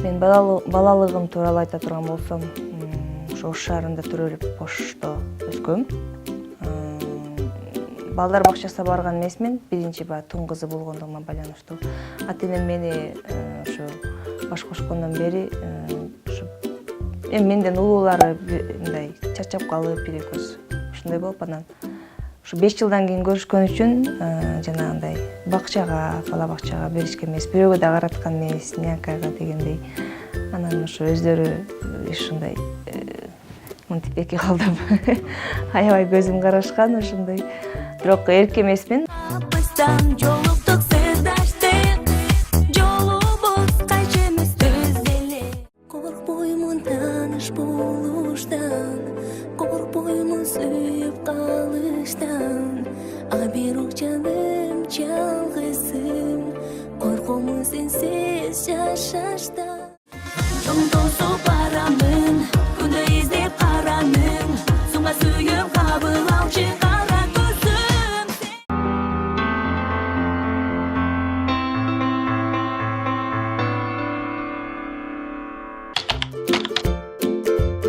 Мен балалыгым тууралуу айта турган болсом, ошо Ош шаарында төрөлүп Ошто өскөм. Балдар бакчасына барган эмесмин, биринчи баягы тун кызы болгондугума байланыштуу. Ата-энем мени ошо баш кошкондон бери ошо менден улуулары мындай чарчап калып, бир экөөс ушундай болуп, анан ушу 5 жылдан кийин көрүшкөн үчүн жанагындай бакчага, бала бакчага беришкен эмес, бирөөгө да караткан эмес, нянькайга дегендей. Анан ошо өздөрү ушундай мынтип эки калдап аябай көзүм карашкан ошондой. Бирок эрк эмесмин. Коркпоймун тааныш болуштан, коркпоймун сүйүп калыштан, а бирок жаным жалгызым, коркомун сенсиз жашаштан. Жолун тосуп барамын, күндө издеп карамын, сунга сүйүп кабыл алчы кара көзүм.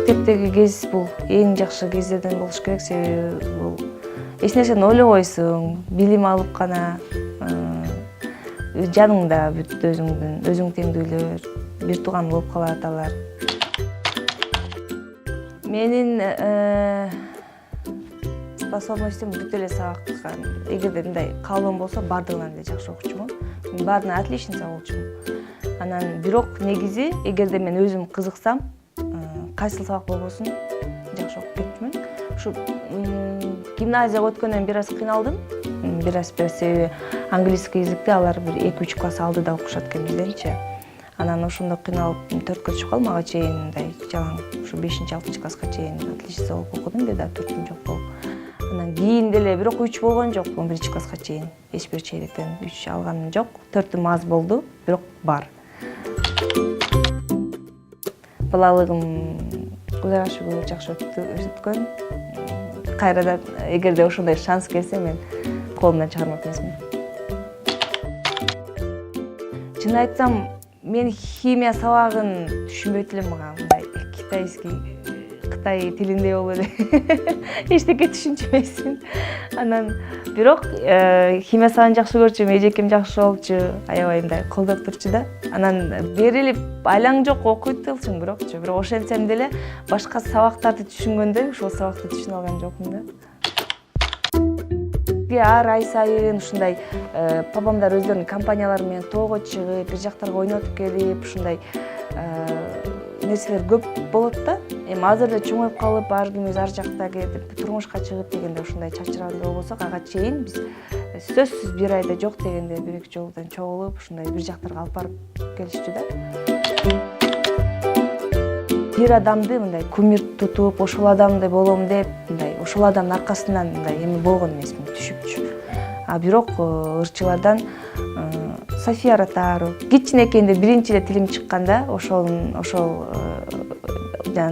Мектептеги кез бул эң жакшы кездерден болуш керек, себеби бул эч нерсени ойлобойсуң, билим алып гана жаныңда бүт өзүң теңдүүлөр, бир тууган болуп калат алар. Менин способностьум бүт эле сабакка, эгерде мындай каалоом болсо бардыгынан эле жакшы окучумун. Мен баарына отличница болчумун. Анан бирок негизи эгерде мен өзүм кызыксам, кайсыл сабак болбосун жакшы окуп кетчүмүн. Ушу гимназияга өткөндөн бир аз кыйналдым. Бир аз себеби английский языкти алар бир 2-3 класс алдыда окушат экен бизденчи. Анан ошондо кыйналып 4-кө түшүп калдым, ага чейин мындай жалаң ушу 5-6 класска чейин отличница болуп окудум, бир да 4 жок болуп. Анан кийин деле бирок 3 болгон жок, 11 класска чейин. Эч бир чейректен 3 алганым жок. 4 аз болду, бирок бар. Балалыгым Кудайга шүгүр жакшы өткөн. Кайрадан эгерде ошондой шанс келсе, мен колумдан чыгармак эмесмин. Чын айтсам, мен химия сабагын түшүнбөйт элем, мага мындай Кытай тилинде болуп эле эчтеке түшүнчү эмесмин. Анан бирок химия сабагын жакшы көрчүм, эжекем жакшы болчу, аябай мындай колдоп турчу да. Анан берилип айлаң жок окуйт элчүң, бирок ошентсем деле башка сабактарды түшүнгөндөй ушул сабакты түшүнө алган жокмун да. Ар ай сайын ушундай папамдар өздөрүнүн компаниялары менен тоого чыгып, бир жактарга ойнотуп келип, ушундай нерселер көп болот да. Эми азыр эле чоңоюп калып, ар ким ар жакта кетип, турмушка чыгып дегенде ушундай чачыраган болбосок, ага чейин биз сөзсүз бир айда жок дегенде 1-2 жолдон чогулуп, ушундай бир жактарга алып барып келишчү да. Бир адамды мындай кумир тутуп, ошол адамдай болом деп, мындай ошол адамдын аркасынан мындай эми болгон эмесмин, түшүпчү. А бирок ырчылардан София Ротару кичинекейинде биринчи эле тилим чыкканда, ошол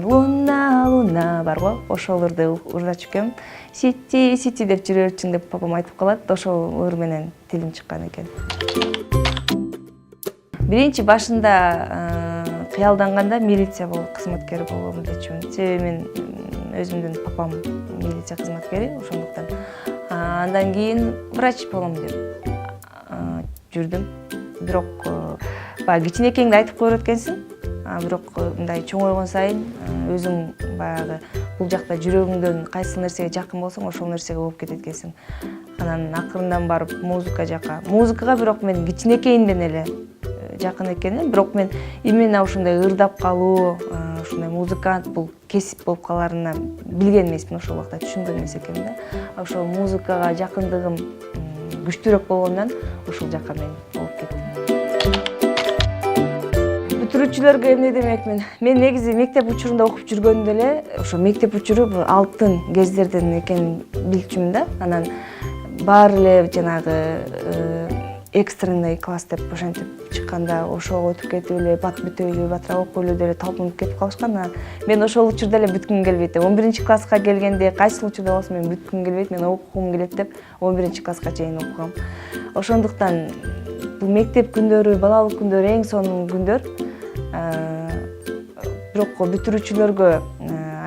луна бар го, ошолорду уурдачу экенмин. Сити деп жүрө берчиң деп папам айтып калат, ошол ыр менен тилим чыккан экен. Биринчи башында кыялданганда милиция кызматкери болгому дечүмүн. Себеби мен өзүмдүн папам милиция кызматкери, ошондуктан. Андан кийин врач болом деп жүрдүм. Бирок баягы кичинекейиңде айтып коет экенсиң. Бирок мындай чоңойгон сайын өзүң баягы бул жакта жүрөгүңдөн кайсы нерсеге жакын болсоң, ошол нерсеге болуп кетет экенсиң. Анан акырындан барып музыка жака. Музыкага бирок мен кичинекейинден эле жакын экенмин, бирок мен именно ушундай ырдап калуу, ушундай музыкант бул кесип болуп каларына билген эмесмин, ошол убакта түшүнгөн эмес экенмин да. Ошол музыкага жакындыгым күчтүүрөөк болгондон ушул жака мен болуп кеттим. Бүтүрүүчүлөргө эмне демекмин? Мен негизи мектеп учурунда окуп жүргөндө эле ошо мектеп учуру алтын кездерден экенин билчүмүн да. Анан баары эле жанагы экстренный класс деп ошентип чыкканда, ошого өтүп кетип эле бат бүтөйлү, батыраак окуйлу деп эле талпынып кетип калышкан. Мен ошол учурда эле бүткүм келбейт. 11 класска келгенде кайсыл учурда болсо мен бүткүм келбейт, мен окугум келет деп 11 класска чейин окугам. Ошондуктан бул мектеп күндөрү, балалык күндөрү эң сонун күндөр. бирок бүтүрүүчүлөргө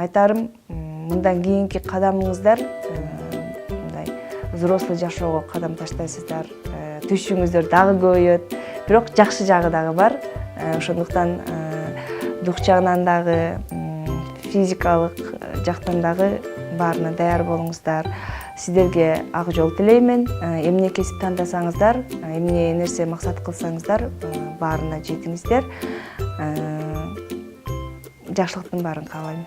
айтарым, мындан кийинки кадамыңыздар мындай взрослый жашоого кадам таштайсыздар, түшүңүздөр дагы көбөйөт, бирок жакшы жагы дагы бар. Ошондуктан дух жагынан дагы, физикалык жактан дагы баарына даяр болуңуздар. Сиздерге ак жол тилеймин. Эмне кесип тандасаңыздар, эмне нерсе максат кылсаңыздар, баарына жетиңиздер. Жакшылыктын баарын каалайм.